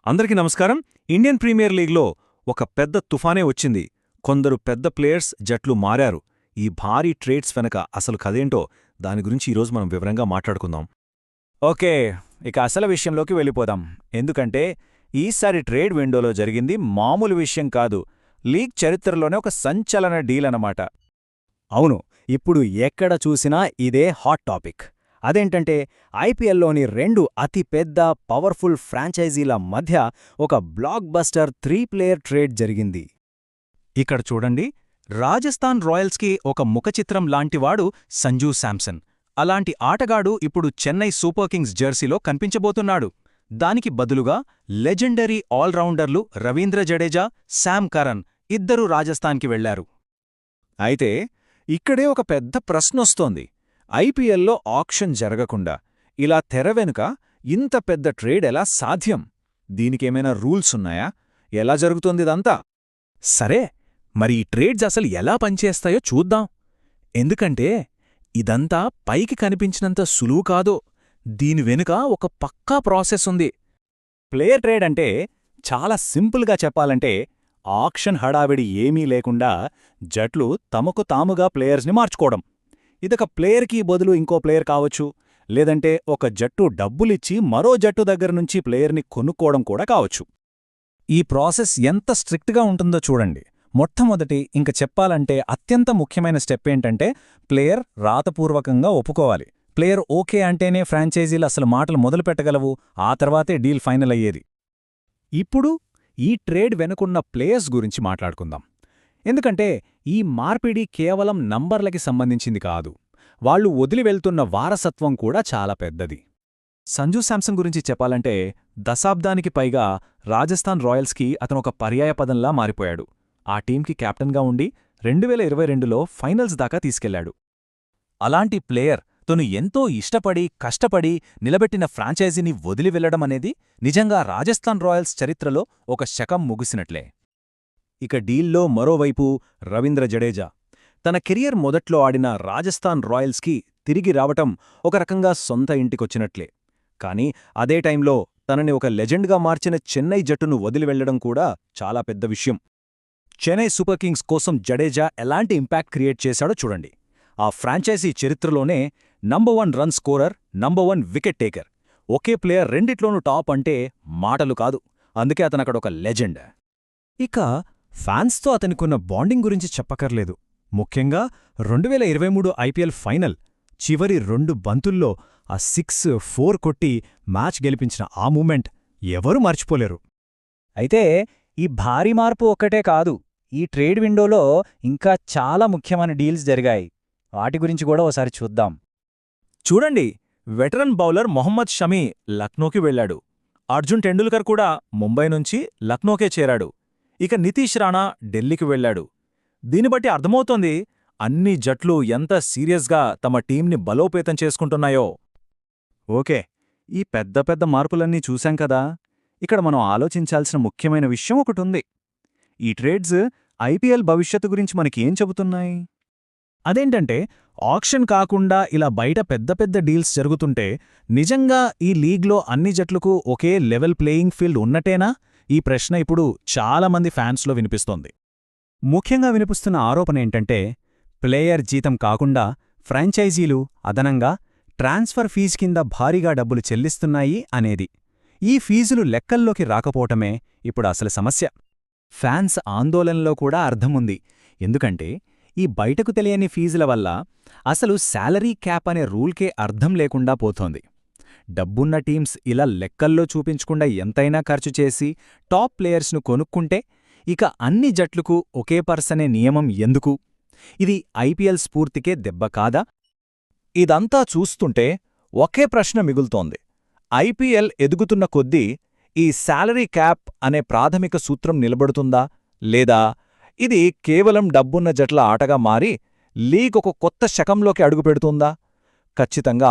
అందరికీ నమస్కారం. Indian premier లీగ్లో ఒక పెద్ద తుఫానే వచ్చింది. కొందరు పెద్ద ప్లేయర్స్ జట్లు మారారు. ఈ భారీ ట్రేడ్స్ వెనక అసలు కథేంటో దాని గురించి ఈరోజు మనం వివరంగా మాట్లాడుకుందాం. ఓకే, ఇక అసలు విషయంలోకి వెళ్ళిపోదాం. ఎందుకంటే ఈసారి ట్రేడ్ విండోలో జరిగింది మామూలు విషయం కాదు. లీగ్ చరిత్రలోనే ఒక సంచలన డీల్ అన్నమాట. అవును, ఇప్పుడు ఎక్కడ చూసినా ఇదే హాట్ టాపిక్. అదేంటంటే ఐపీఎల్లోని రెండు అతిపెద్ద పవర్ఫుల్ ఫ్రాంచైజీల మధ్య ఒక బ్లాక్ బస్టర్ 3-ప్లేయర్ ట్రేడ్ జరిగింది. ఇక్కడ చూడండి, రాజస్థాన్ రాయల్స్కి ఒక ముఖచిత్రం లాంటివాడు సంజూ శాంసన్. అలాంటి ఆటగాడు ఇప్పుడు చెన్నై సూపర్ కింగ్స్ జెర్సీలో కనిపించబోతున్నాడు. దానికి బదులుగా లెజెండరీ ఆల్రౌండర్లు రవీంద్ర జడేజా, శామ్ కరన్ ఇద్దరూ రాజస్థాన్కి వెళ్లారు. అయితే ఇక్కడే ఒక పెద్ద ప్రశ్నొస్తోంది. ఐపీఎల్లో ఆక్షన్ జరగకుండా ఇలా తెర వెనుక ఇంత పెద్ద ట్రేడ్ ఎలా సాధ్యం? దీనికేమైనా రూల్సున్నాయా? ఎలా జరుగుతోందిదంతా? సరే, మరి ఈ ట్రేడ్స్ అసలు ఎలా పనిచేస్తాయో చూద్దాం. ఎందుకంటే ఇదంతా పైకి కనిపించినంత సులువు కాదో. దీని వెనుక ఒక పక్కా ప్రాసెస్ ఉంది. ప్లేయర్ ట్రేడ్ అంటే చాలా సింపుల్గా చెప్పాలంటే ఆక్షన్ హడావిడి ఏమీ లేకుండా జట్లు తమకు తాముగా ప్లేయర్స్ని మార్చుకోవడం. ఇదొక ప్లేయర్కి బదులు ఇంకో ప్లేయర్ కావచ్చు, లేదంటే ఒక జట్టు డబ్బులిచ్చి మరో జట్టు దగ్గరనుంచి ప్లేయర్ని కొనుక్కోవడం కూడా కావచ్చు. ఈ ప్రాసెస్ ఎంత స్ట్రిక్ట్గా ఉంటుందో చూడండి. మొట్టమొదటి ఇంక చెప్పాలంటే అత్యంత ముఖ్యమైన స్టెప్ ఏంటంటే ప్లేయర్ రాతపూర్వకంగా ఒప్పుకోవాలి. ప్లేయర్ ఓకే అంటేనే ఫ్రాంచైజీలు అసలు మాటలు మొదలుపెట్టగలవు. ఆ తర్వాతే డీల్ ఫైనల్ అయ్యేది. ఇప్పుడు ఈ ట్రేడ్ వెనుకున్న ప్లేయర్స్ గురించి మాట్లాడుకుందాం. ఎందుకంటే ఈ మార్పిడి కేవలం నంబర్లకి సంబంధించింది కాదు. వాళ్లు వదిలి వెళ్తున్న వారసత్వం కూడా చాలా పెద్దది. సంజూ శాంసన్ గురించి చెప్పాలంటే దశాబ్దానికి పైగా రాజస్థాన్ రాయల్స్కి అతనొక పర్యాయపదంలా మారిపోయాడు. ఆ టీంకి కెప్టెన్గా ఉండి 2022లో ఫైనల్స్ దాకా తీసుకెళ్లాడు. అలాంటి ప్లేయర్ తను ఎంతో ఇష్టపడి కష్టపడి నిలబెట్టిన ఫ్రాంచైజీని వదిలి వెళ్లడమనేది నిజంగా రాజస్థాన్ రాయల్స్ చరిత్రలో ఒక శకం ముగిసినట్లే. ఇక డీల్లో మరోవైపు రవీంద్ర జడేజా తన కెరియర్ మొదట్లో ఆడిన రాజస్థాన్ రాయల్స్కి తిరిగి రావటం ఒక రకంగా సొంత ఇంటికొచ్చినట్లే. కానీ అదే టైంలో తనని ఒక లెజెండ్గా మార్చిన చెన్నై జట్టును వదిలి వెళ్లడం కూడా చాలా పెద్ద విషయం. చెన్నై సూపర్ కింగ్స్ కోసం జడేజా ఎలాంటి ఇంపాక్ట్ క్రియేట్ చేశాడో చూడండి. ఆ ఫ్రాంచైజీ చరిత్రలోనే number 1 run scorer, number 1 wicket taker, ఒకే ప్లేయర్ రెండిట్లోనూ టాప్ అంటే మాటలు కాదు. అందుకే అతనక్కడొక లెజెండ్. ఇక ఫ్యాన్స్తో అతనికున్న బాండింగ్ గురించి చెప్పకర్లేదు. ముఖ్యంగా 2023 ఐపీఎల్ ఫైనల్ చివరి 2 బంతుల్లో ఆ 6-4 కొట్టి మ్యాచ్ గెలిపించిన ఆ మూమెంట్ ఎవరూ మర్చిపోలేరు. అయితే ఈ భారీ మార్పు ఒక్కటే కాదు, ఈ ట్రేడ్ విండోలో ఇంకా చాలా ముఖ్యమైన డీల్స్ జరిగాయి. వాటి గురించి కూడా ఓసారి చూద్దాం. చూడండి, వెటరన్ బౌలర్ మొహమ్మద్ షమీ లక్నోకి వెళ్లాడు. అర్జున్ టెండూల్కర్ కూడా ముంబై నుంచి లక్నోకే చేరాడు. ఇక నితీష్ రాణా ఢిల్లీకి వెళ్లాడు. దీన్ని బట్టి అర్థమవుతోంది అన్ని జట్లు ఎంత సీరియస్గా తమ టీంని బలోపేతం చేసుకుంటున్నాయో. ఓకే, ఈ పెద్ద పెద్ద మార్పులన్నీ చూశాం కదా. ఇక్కడ మనం ఆలోచించాల్సిన ముఖ్యమైన విషయం ఒకటుంది. ఈ ట్రేడ్స్ ఐపీఎల్ భవిష్యత్తు గురించి మనకేం చెబుతున్నాయి? అదేంటంటే ఆక్షన్ కాకుండా ఇలా బయట పెద్ద పెద్ద డీల్స్ జరుగుతుంటే నిజంగా ఈ లీగ్లో అన్ని జట్లకు ఒకే లెవెల్ ప్లేయింగ్ ఫీల్డ్ ఉన్నట్టేనా? ఈ ప్రశ్న ఇప్పుడు చాలామంది ఫ్యాన్స్లో వినిపిస్తోంది. ముఖ్యంగా వినిపిస్తున్న ఆరోపణ ఏంటంటే ప్లేయర్ జీతం కాకుండా ఫ్రాంచైజీలు అదనంగా ట్రాన్స్ఫర్ ఫీజు కింద భారీగా డబ్బులు చెల్లిస్తున్నాయి అనేది. ఈ ఫీజులు లెక్కల్లోకి రాకపోవటమే ఇప్పుడు అసలు సమస్య. ఫ్యాన్స్ ఆందోళనలో కూడా అర్థముంది. ఎందుకంటే ఈ బయటకు తెలియని ఫీజుల వల్ల అసలు శాలరీ క్యాప్ అనే రూల్కే అర్థం లేకుండా పోతోంది. డబ్బున్న టీమ్స్ ఇలా లెక్కల్లో చూపించకుండా ఎంతైనా ఖర్చు చేసి టాప్ ప్లేయర్స్ను కొనుక్కుంటే ఇక అన్ని జట్లకు ఒకే పర్సనే నియమం ఎందుకు? ఇది ఐపీఎల్ స్ఫూర్తికే దెబ్బ కాదా? ఇదంతా చూస్తుంటే ఒకే ప్రశ్న మిగులుతోంది. ఐపీఎల్ ఎదుగుతున్న కొద్దీ ఈ శాలరీ క్యాప్ అనే ప్రాథమిక సూత్రం నిలబడుతుందా, లేదా ఇది కేవలం డబ్బున్న జట్ల ఆటగా మారి లీగ్ ఒక కొత్త శకంలోకి అడుగుపెడుతుందా? ఖచ్చితంగా